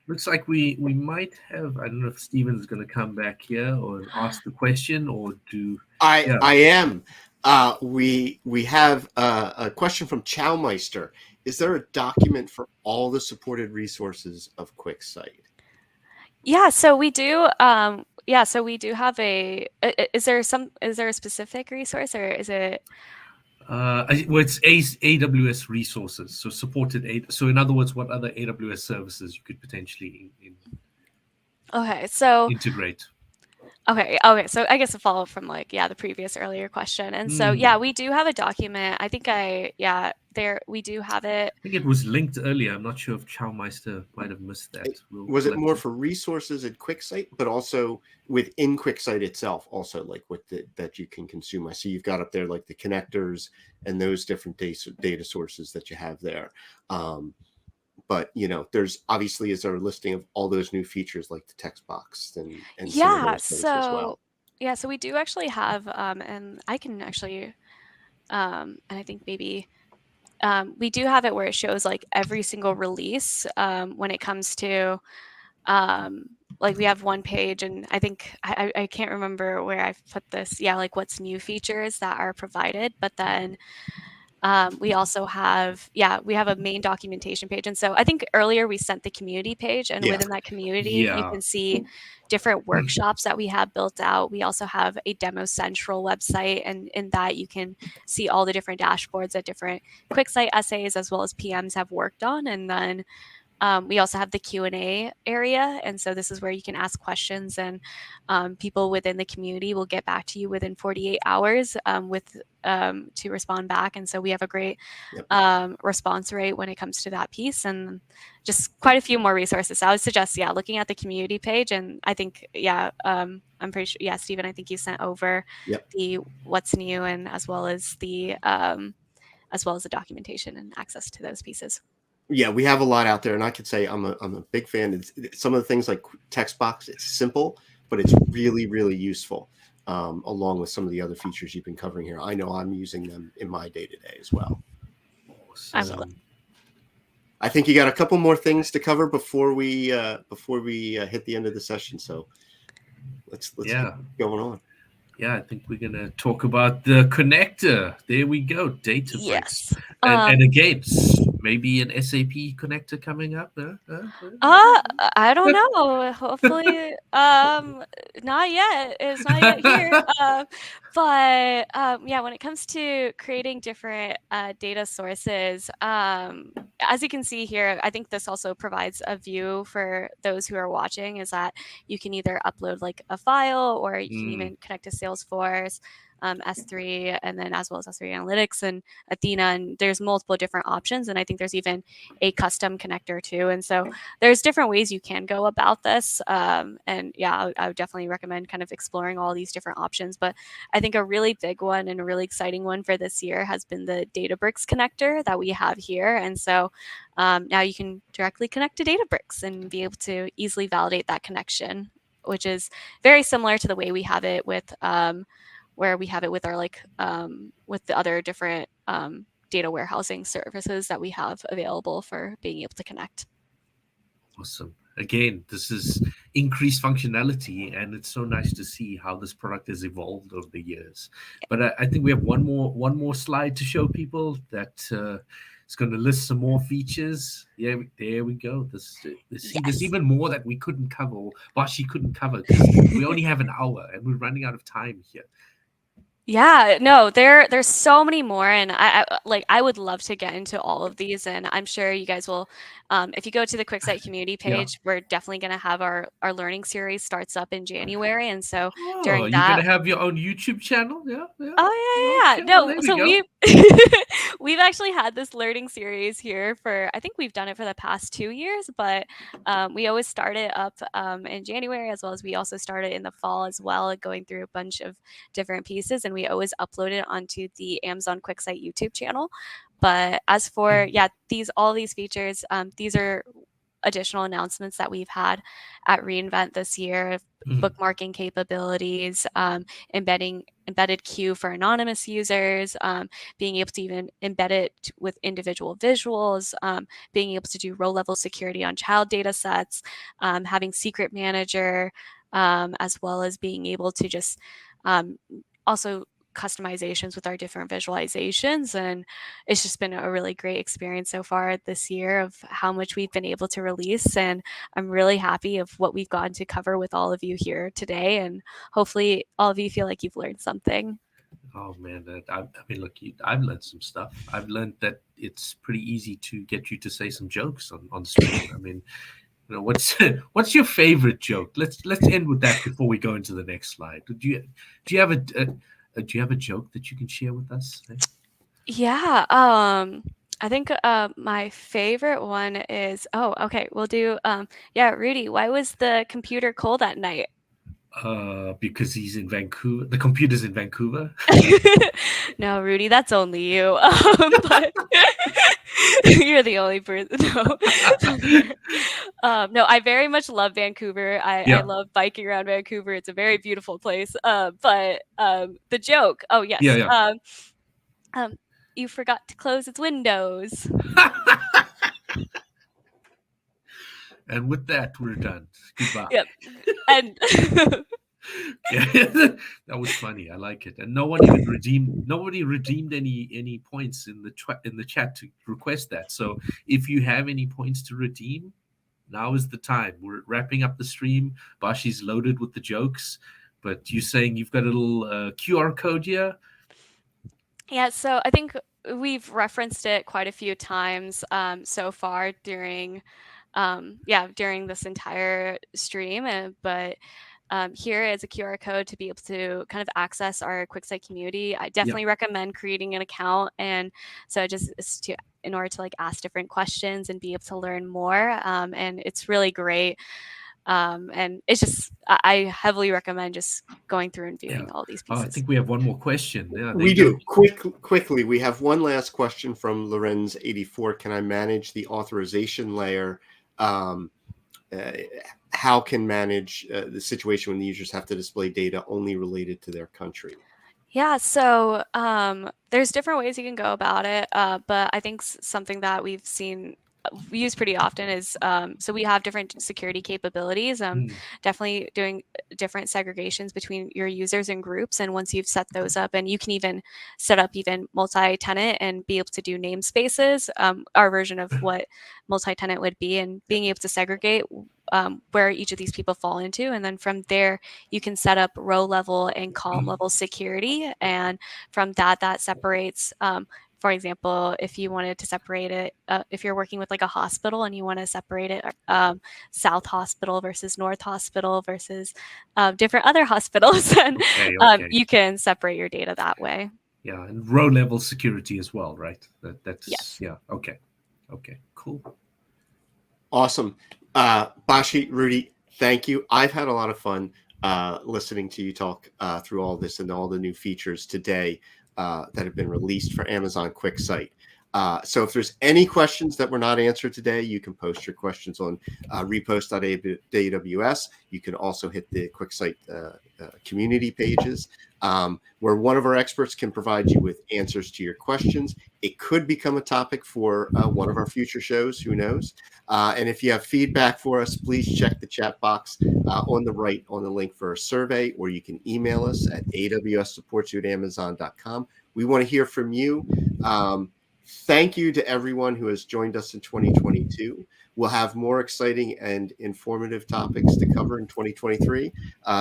looks like we might have, I don't know if Steven's gonna come back here or ask the question or do yeah. I am. We have a question from Chowmeister. Is there a document for all the supported resources of QuickSight? Yeah, so we do. So we do have a. Is there a specific resource, or is it? Well, it's AWS resources, so supported. So, in other words, what other AWS services you could potentially Okay, so integrate? Okay. So I guess a follow up from the previous earlier question, and so Hmm. we do have a document. I think there we do have it. I think it was linked earlier. I'm not sure if Chowmeister might have missed that. Was We'll it have more to. for resources at QuickSight, but also within QuickSight itself, also like that you can consume? I see you've got up there like the connectors and those different data sources that you have there. But there's obviously is our listing of all those new features like the text box and some of Yeah. those things as well. So we do actually have, and I can actually, and I think maybe we do have it where it shows like every single release when it comes to like we have one page, and I think I can't remember where I've put this. Yeah, like what's new features that are provided, but then we also have, we have a main documentation page. And so I think earlier we sent the community page, and Yeah. within that community, you Yeah. can see different workshops that we have built out. We also have a Demo Central website, and in that you can see all the different dashboards that different QuickSight essays as well as PMs have worked on. And then we also have the Q&A area, and so this is where you can ask questions, and people within the community will get back to you within 48 hours to respond back. And so we have a great response rate when it comes to that piece, and just quite a few more resources. So I would suggest, looking at the community page, and I think, I'm pretty sure, Stephen, I think you sent over the what's new, and as well as the documentation and access to those pieces. Yeah, we have a lot out there, and I could say I'm a big fan. Some of the things like text box, it's simple, but it's really, really useful, along with some of the other features you've been covering here. I know I'm using them in my day-to-day as well. Awesome. I think you got a couple more things to cover before we hit the end of the session. So let's keep going on. Yeah, I think we're gonna talk about the connector. There we go, Databricks. Yes. And again, maybe an SAP connector coming up. I don't know. Hopefully, not yet. It's not yet here. But when it comes to creating different data sources, as you can see here, I think this also provides a view for those who are watching, is that you can either upload like a file, or you can even connect to Salesforce, S3, and then as well as S3 Analytics and Athena, and there's multiple different options, and I think there's even a custom connector too. And so there's different ways you can go about this, and I would definitely recommend kind of exploring all these different options. But I think a really big one and a really exciting one for this year has been the Databricks connector that we have here. And so now you can directly connect to Databricks and be able to easily validate that connection, which is very similar to the way we have it with where we have it with our with the other different data warehousing services that we have available for being able to connect. Awesome. Again, this is increased functionality, and it's so nice to see how this product has evolved over the years. But I think we have one more slide to show people that is going to list some more features. Yeah, there we go. There's even more that we couldn't cover, or she couldn't cover, because we only have an hour and we're running out of time here. Yeah, no, there's so many more, and I would love to get into all of these, and I'm sure you guys will. If you go to the QuickSight community page, we're definitely going to have our learning series starts up in January, and so during you're that, going to have your own YouTube channel, yeah. Oh yeah. Okay, No, so we we've actually had this learning series here for, I think we've done it for the past 2 years, but we always start it up in January, as well as we also started in the fall as well, going through a bunch of different pieces, and we always upload it onto the Amazon QuickSight YouTube channel. But as for all these features, these are additional announcements that we've had at reInvent this year: bookmarking capabilities, embedded Q for anonymous users, being able to even embed it with individual visuals, being able to do row-level security on child data sets, having secret manager, as well as being able to just also customizations with our different visualizations. And it's just been a really great experience so far this year of how much we've been able to release, and I'm really happy of what we've gotten to cover with all of you here today, and hopefully all of you feel like you've learned something. Oh man, I mean, look, I've learned some stuff. I've learned that it's pretty easy to get you to say some jokes on stream. I mean, what's your favorite joke? Let's end with that before we go into the next slide. Do you have a joke that you can share with us? Yeah, I think my favorite one is, we'll do Rudy, why was the computer cold at night? Because he's in Vancouver. The computer's in Vancouver. No, Rudy, that's only you. But you're the only person. No, I very much love Vancouver. I love biking around Vancouver. It's a very beautiful place. But the joke, you forgot to close its windows. And with that, we're done. Goodbye. Yep. And Yeah, that was funny. I like it. And nobody redeemed any points in the chat to request that. So if you have any points to redeem, now is the time. We're wrapping up the stream. Bashi's loaded with the jokes, but you saying you've got a little QR code here? yeah, so I think we've referenced it quite a few times so far during this entire stream. But here is a QR code to be able to kind of access our QuickSight community. I definitely recommend creating an account, and so just in order to like ask different questions and be able to learn more. And it's really great. And it's just I heavily recommend just going through and viewing all these pieces. I think we have one more question. Yeah, we do. Quickly, we have one last question from Lorenz84. Can I manage the authorization layer? How can manage the situation when the users have to display data only related to their country? Yeah, so there's different ways you can go about it, but I think something that we've seen used pretty often is so we have different security capabilities. Definitely doing different segregations between your users and groups, and once you've set those up, and you can even set up even multi-tenant and be able to do namespaces, our version of what multi-tenant would be, and being able to segregate where each of these people fall into, and then from there you can set up row level and column level security, and from that separates for example, if you wanted to separate it, if you're working with like a hospital and you want to separate it, South Hospital versus North Hospital versus different other hospitals, and you can separate your data that way. Yeah, and row level security as well, right? That's yes. Yeah. Okay, cool. Awesome. Bashi, Rudy, thank you. I've had a lot of fun listening to you talk through all this and all the new features today that have been released for Amazon QuickSight. So if there's any questions that were not answered today, you can post your questions on repost.aws. You can also hit the QuickSight community pages where one of our experts can provide you with answers to your questions. It could become a topic for one of our future shows, who knows? And if you have feedback for us, please check the chat box on the right on the link for a survey, or you can email us at awssupports@amazon.com. We want to hear from you. Thank you to everyone who has joined us in 2022. We'll have more exciting and informative topics to cover in 2023,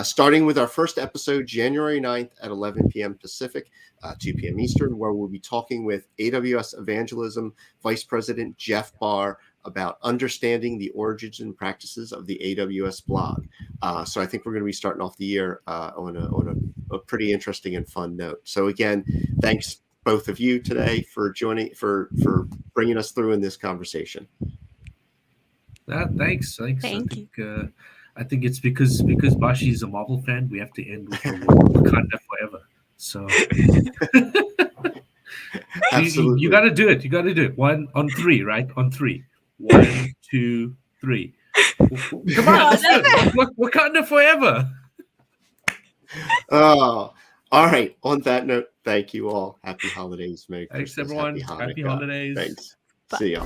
starting with our first episode, January 9th at 11 p.m. Pacific, 2 p.m. Eastern, where we'll be talking with AWS Evangelism Vice President Jeff Barr about understanding the origins and practices of the AWS blog. So I think we're going to be starting off the year on a pretty interesting and fun note. So again, thanks both of you today for joining, for bringing us through in this conversation. Thanks. Thank you. I think it's because Bashi is a Marvel fan, we have to end with Wakanda forever. So Absolutely, you got to do it. You got to do it. 1 on 3, right? On 3. 1, 2, 3. Come on, Wakanda forever. Oh, all right. On that note, thank you all. Happy holidays. Merry Thanks, Christmas. everyone. Happy Holidays. Thanks. Bye. See y'all.